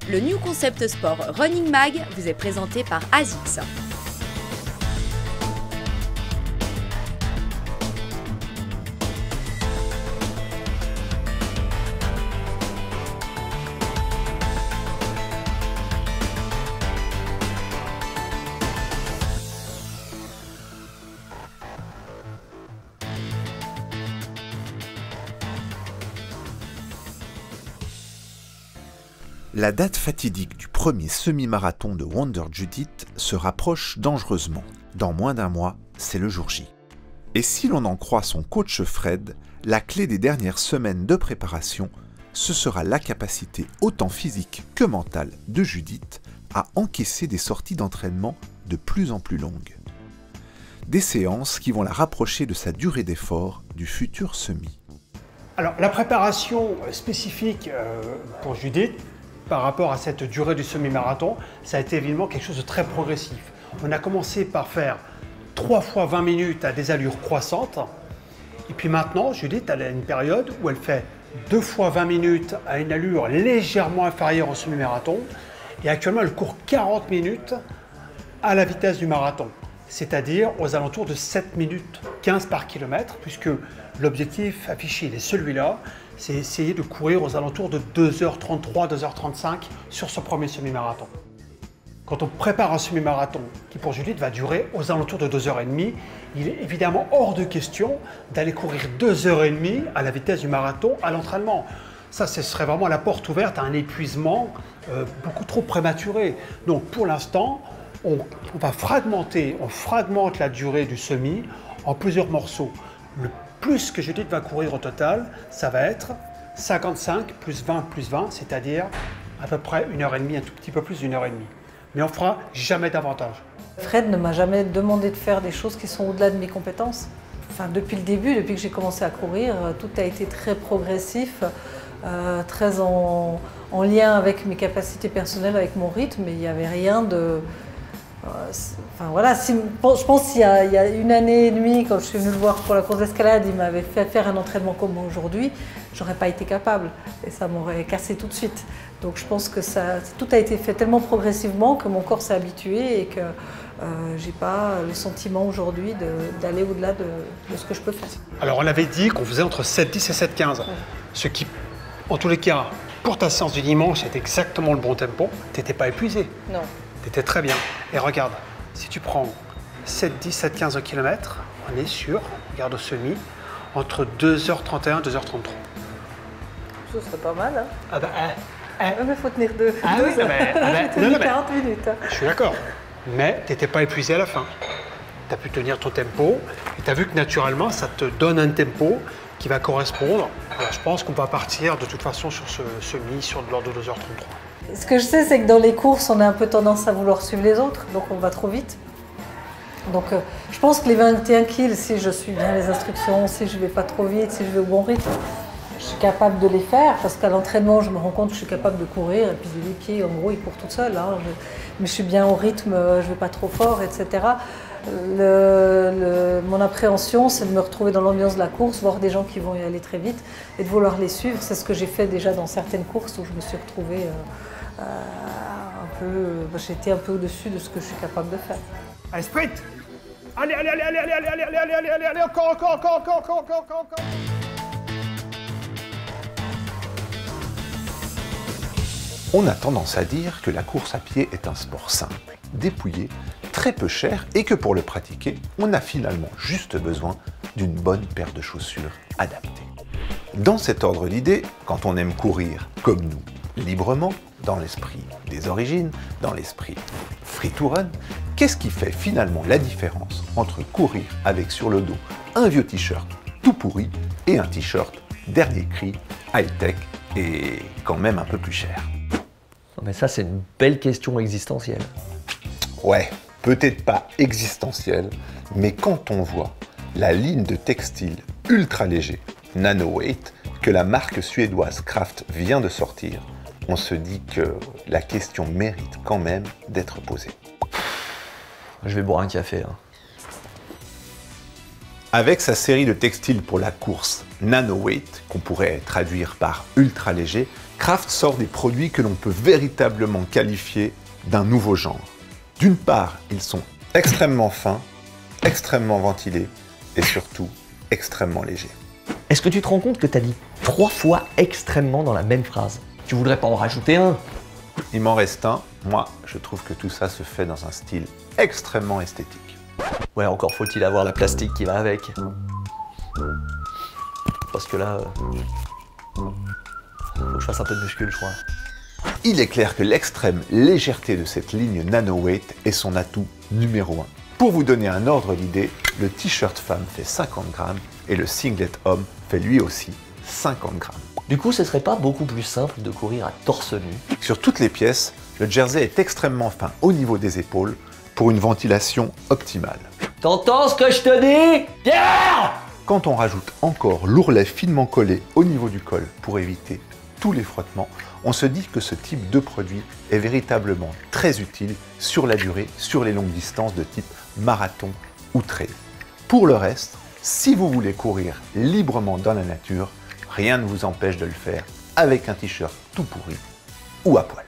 Le New Concept Sport Running Mag vous est présenté par ASICS. La date fatidique du premier semi-marathon de Wonder Judith se rapproche dangereusement. Dans moins d'un mois, c'est le jour J. Et si l'on en croit son coach Fred, la clé des dernières semaines de préparation, ce sera la capacité autant physique que mentale de Judith à encaisser des sorties d'entraînement de plus en plus longues. Des séances qui vont la rapprocher de sa durée d'effort du futur semi. Alors la préparation spécifique pour Judith, par rapport à cette durée du semi-marathon, ça a été évidemment quelque chose de très progressif. On a commencé par faire 3 fois 20 minutes à des allures croissantes. Et puis maintenant, Judith, elle a une période où elle fait 2 fois 20 minutes à une allure légèrement inférieure au semi-marathon. Et actuellement, elle court 40 minutes à la vitesse du marathon, c'est-à-dire aux alentours de 7 minutes 15 par kilomètre, puisque l'objectif affiché est celui-là, c'est essayer de courir aux alentours de 2h33, 2h35 sur ce premier semi-marathon. Quand on prépare un semi-marathon qui pour Judith va durer aux alentours de 2h30, il est évidemment hors de question d'aller courir 2h30 à la vitesse du marathon à l'entraînement. Ça, ce serait vraiment la porte ouverte à un épuisement beaucoup trop prématuré. Donc pour l'instant, on fragmente la durée du semi en plusieurs morceaux. Le plus que Judith va courir au total, ça va être 55 plus 20 plus 20, c'est-à-dire à peu près 1h30, un tout petit peu plus d'1h30. Mais on fera jamais davantage. Fred ne m'a jamais demandé de faire des choses qui sont au-delà de mes compétences. Enfin, depuis le début, depuis que j'ai commencé à courir, tout a été très progressif, très en lien avec mes capacités personnelles, avec mon rythme, mais il n'y avait rien de... Enfin voilà, je pense qu'il y a 1 année et demie, quand je suis venue le voir pour la course d'escalade, il m'avait fait faire un entraînement comme aujourd'hui, j'aurais pas été capable et ça m'aurait cassé tout de suite. Donc je pense que tout a été fait tellement progressivement que mon corps s'est habitué et que j'ai pas le sentiment aujourd'hui d'aller au-delà de ce que je peux faire. Alors on avait dit qu'on faisait entre 7,10 et 7,15, ouais. Ce qui, en tous les cas, pour ta séance du dimanche, c'est exactement le bon tempo. Tu n'étais pas épuisé. Non. C'était très bien. Et regarde, si tu prends 7,10, 7,15 au kilomètre, on est sur, regarde au semi, entre 2h31 et 2h33. Ça serait pas mal, hein. Ah bah, mais il faut tenir 2 40 minutes. Hein. Je suis d'accord. Mais tu n'étais pas épuisé à la fin. Tu as pu tenir ton tempo et tu as vu que naturellement, ça te donne un tempo qui va correspondre. Alors, je pense qu'on va partir de toute façon sur ce semi sur de l'ordre de 2h33. Ce que je sais, c'est que dans les courses, on a un peu tendance à vouloir suivre les autres, donc on va trop vite. Donc je pense que les 21 kills, si je suis bien les instructions, si je ne vais pas trop vite, si je vais au bon rythme, je suis capable de les faire, parce qu'à l'entraînement, je me rends compte que je suis capable de courir, et puis les pieds, en gros, ils courent tout seuls. Hein. Mais je suis bien au rythme, je ne vais pas trop fort, etc. Mon appréhension, c'est de me retrouver dans l'ambiance de la course, voir des gens qui vont y aller très vite, et de vouloir les suivre. C'est ce que j'ai fait déjà dans certaines courses, où je me suis retrouvée j'étais un peu au-dessus de ce que je suis capable de faire. Allez, sprint! Allez, encore! On a tendance à dire que la course à pied est un sport simple, dépouillé, très peu cher et que pour le pratiquer, on a finalement juste besoin d'une bonne paire de chaussures adaptées. Dans cet ordre d'idées, quand on aime courir comme nous, librement, dans l'esprit des origines, dans l'esprit free to run, qu'est-ce qui fait finalement la différence entre courir avec sur le dos un vieux t-shirt tout pourri et un t-shirt dernier cri, high-tech et quand même un peu plus cher? Mais ça, c'est une belle question existentielle. Ouais, peut-être pas existentielle, mais quand on voit la ligne de textile ultra léger, Nano Weight, que la marque suédoise Craft vient de sortir, on se dit que la question mérite quand même d'être posée. Je vais boire un café. Hein. Avec sa série de textiles pour la course Nanoweight, qu'on pourrait traduire par ultra léger, Craft sort des produits que l'on peut véritablement qualifier d'un nouveau genre. D'une part, ils sont extrêmement fins, extrêmement ventilés et surtout extrêmement légers. Est-ce que tu te rends compte que tu as dit 3 fois extrêmement dans la même phrase? Tu voudrais pas en rajouter un? Il m'en reste un. Moi, je trouve que tout ça se fait dans un style extrêmement esthétique. Ouais, encore faut-il avoir la plastique qui va avec. Parce que là, faut que je fasse un peu de muscule, je crois. Il est clair que l'extrême légèreté de cette ligne Nanoweight est son atout numéro 1. Pour vous donner un ordre d'idée, le t-shirt femme fait 50 grammes et le singlet homme fait lui aussi 50 grammes. Du coup, ce serait pas beaucoup plus simple de courir à torse nu? Sur toutes les pièces, le jersey est extrêmement fin au niveau des épaules pour une ventilation optimale. T'entends ce que je te dis, Pierre? Quand on rajoute encore l'ourlet finement collé au niveau du col pour éviter tous les frottements, on se dit que ce type de produit est véritablement très utile sur la durée, sur les longues distances de type marathon ou trail. Pour le reste, si vous voulez courir librement dans la nature, rien ne vous empêche de le faire avec un t-shirt tout pourri ou à poil.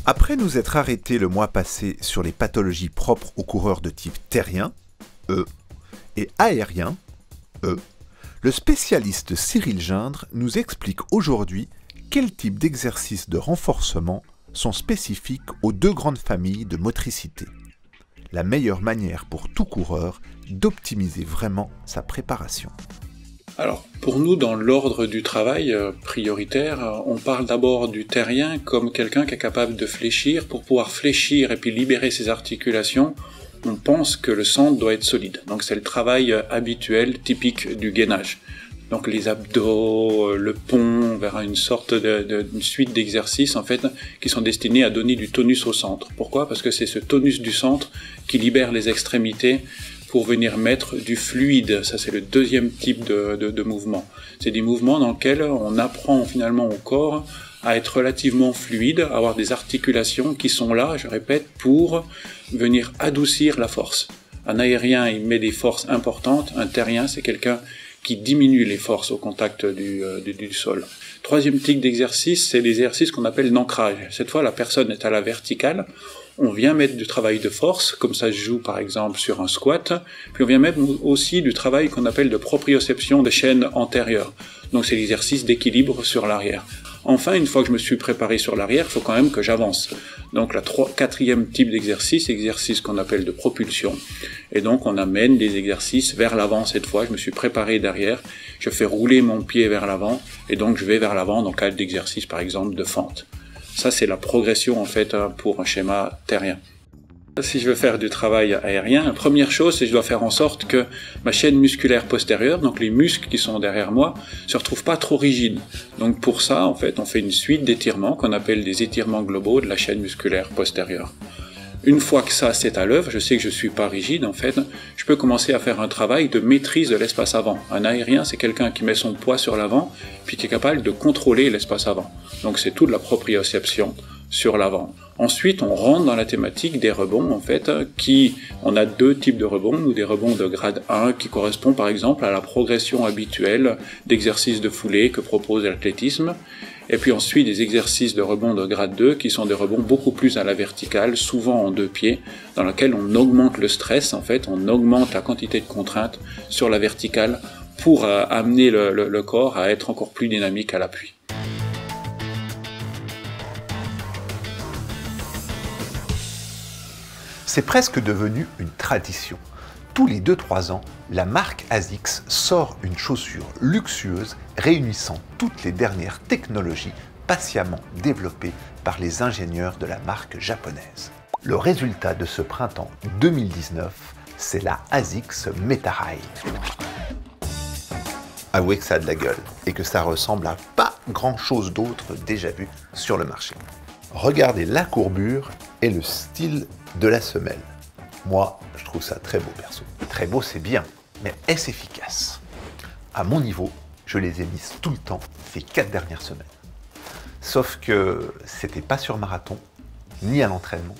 Après nous être arrêtés le mois passé sur les pathologies propres aux coureurs de type terrien, et aérien, le spécialiste Cyril Gindre nous explique aujourd'hui quel type d'exercices de renforcement sont spécifiques aux 2 grandes familles de motricité. La meilleure manière pour tout coureur d'optimiser vraiment sa préparation. Alors, pour nous, dans l'ordre du travail prioritaire, on parle d'abord du terrien comme quelqu'un qui est capable de fléchir. Pour pouvoir fléchir et puis libérer ses articulations, on pense que le centre doit être solide. Donc c'est le travail habituel, typique du gainage. Donc les abdos, le pont, vers une sorte d'une suite d'exercices en fait qui sont destinés à donner du tonus au centre. Pourquoi? Parce que c'est ce tonus du centre qui libère les extrémités pour venir mettre du fluide. Ça, c'est le deuxième type de mouvement. C'est des mouvements dans lesquels on apprend finalement au corps à être relativement fluide, à avoir des articulations qui sont là, je répète, pour venir adoucir la force. Un aérien, il met des forces importantes. Un terrien, c'est quelqu'un qui diminue les forces au contact du sol. Troisième type d'exercice, c'est l'exercice qu'on appelle l'ancrage. Cette fois, la personne est à la verticale. On vient mettre du travail de force, comme ça se joue par exemple sur un squat, puis on vient mettre aussi du travail qu'on appelle de proprioception des chaînes antérieures. Donc c'est l'exercice d'équilibre sur l'arrière. Enfin, une fois que je me suis préparé sur l'arrière, il faut quand même que j'avance. Donc la quatrième type d'exercice, exercice qu'on appelle de propulsion. Et donc on amène des exercices vers l'avant cette fois, je me suis préparé derrière, je fais rouler mon pied vers l'avant, et donc je vais vers l'avant dans le cadre d'exercice par exemple de fente. Ça, c'est la progression, en fait, pour un schéma terrien. Si je veux faire du travail aérien, la première chose, c'est que je dois faire en sorte que ma chaîne musculaire postérieure, donc les muscles qui sont derrière moi, se retrouvent pas trop rigides. Donc pour ça, en fait, on fait une suite d'étirements qu'on appelle des étirements globaux de la chaîne musculaire postérieure. Une fois que ça c'est à l'œuvre, je sais que je suis pas rigide en fait, je peux commencer à faire un travail de maîtrise de l'espace avant. Un aérien, c'est quelqu'un qui met son poids sur l'avant, puis qui est capable de contrôler l'espace avant. Donc c'est toute la proprioception sur l'avant. Ensuite, on rentre dans la thématique des rebonds en fait, on a 2 types de rebonds, ou des rebonds de grade 1 qui correspondent par exemple à la progression habituelle d'exercices de foulée que propose l'athlétisme. Et puis ensuite des exercices de rebond de grade 2 qui sont des rebonds beaucoup plus à la verticale, souvent en 2 pieds, dans lesquels on augmente le stress, en fait, on augmente la quantité de contraintes sur la verticale pour amener le corps à être encore plus dynamique à l'appui. C'est presque devenu une tradition. Tous les 2-3 ans, la marque ASICS sort une chaussure luxueuse réunissant toutes les dernières technologies patiemment développées par les ingénieurs de la marque japonaise. Le résultat de ce printemps 2019, c'est la ASICS Meta High. Avouez que ça a de la gueule et que ça ressemble à pas grand-chose d'autre déjà vu sur le marché. Regardez la courbure et le style de la semelle. Moi, je trouve ça très beau perso. Très beau, c'est bien, mais est-ce efficace? À mon niveau, je les ai mises tout le temps ces 4 dernières semaines. Sauf que c'était pas sur marathon, ni à l'entraînement,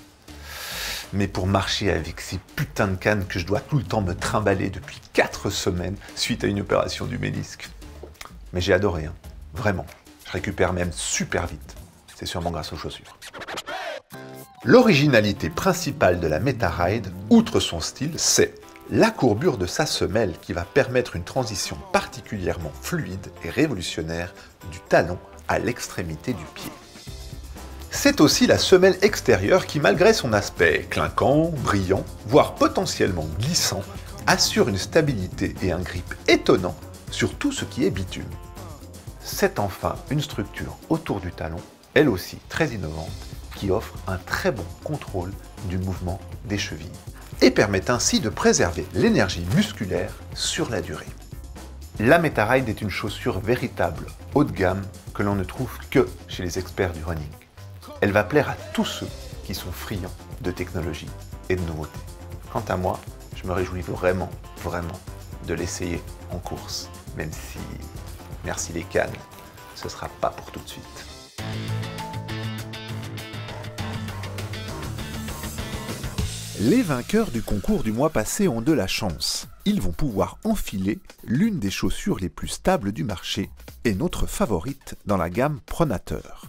mais pour marcher avec ces putains de cannes que je dois tout le temps me trimballer depuis 4 semaines suite à une opération du ménisque. Mais j'ai adoré, hein. Vraiment. Je récupère même super vite. C'est sûrement grâce aux chaussures. L'originalité principale de la Metaride, outre son style, c'est la courbure de sa semelle qui va permettre une transition particulièrement fluide et révolutionnaire du talon à l'extrémité du pied. C'est aussi la semelle extérieure qui, malgré son aspect clinquant, brillant, voire potentiellement glissant, assure une stabilité et un grip étonnant sur tout ce qui est bitume. C'est enfin une structure autour du talon, elle aussi très innovante, qui offre un très bon contrôle du mouvement des chevilles et permet ainsi de préserver l'énergie musculaire sur la durée. La Metaride est une chaussure véritable, haut de gamme, que l'on ne trouve que chez les experts du running. Elle va plaire à tous ceux qui sont friands de technologie et de nouveautés. Quant à moi, je me réjouis vraiment de l'essayer en course, même si, merci les cannes, ce sera pas pour tout de suite. Les vainqueurs du concours du mois passé ont de la chance. Ils vont pouvoir enfiler l'une des chaussures les plus stables du marché et notre favorite dans la gamme Pronateur.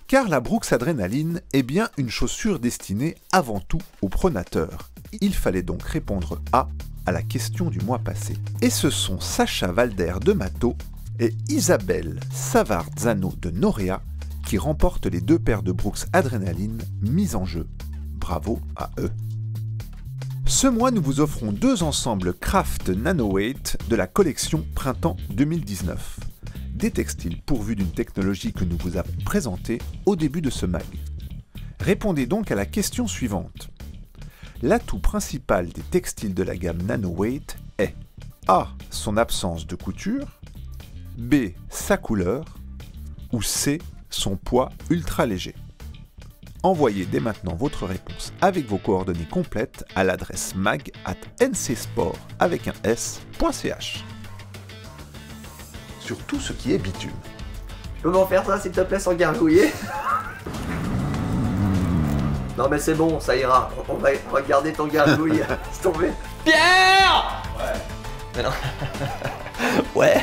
Car la Brooks Adrenaline est bien une chaussure destinée avant tout aux pronateurs. Il fallait donc répondre à la question du mois passé. Et ce sont Sacha Valder de Mato et Isabelle Savarzano de Norea qui remportent les 2 paires de Brooks Adrenaline mises en jeu. Bravo à eux. Ce mois, nous vous offrons 2 ensembles Craft Nanoweight de la collection Printemps 2019. Des textiles pourvus d'une technologie que nous vous avons présentée au début de ce mag. Répondez donc à la question suivante. L'atout principal des textiles de la gamme Nanoweight est A. Son absence de couture, B. Sa couleur, ou C. Son poids ultra léger. Envoyez dès maintenant votre réponse avec vos coordonnées complètes à l'adresse mag@ncsport.ch. Sur tout ce qui est bitume. Tu peux m'en faire ça s'il te plaît sans gargouiller? Non mais c'est bon, ça ira. On va regarder ton gargouille. C'est tombé. Pierre! Ouais. Mais non. Ouais.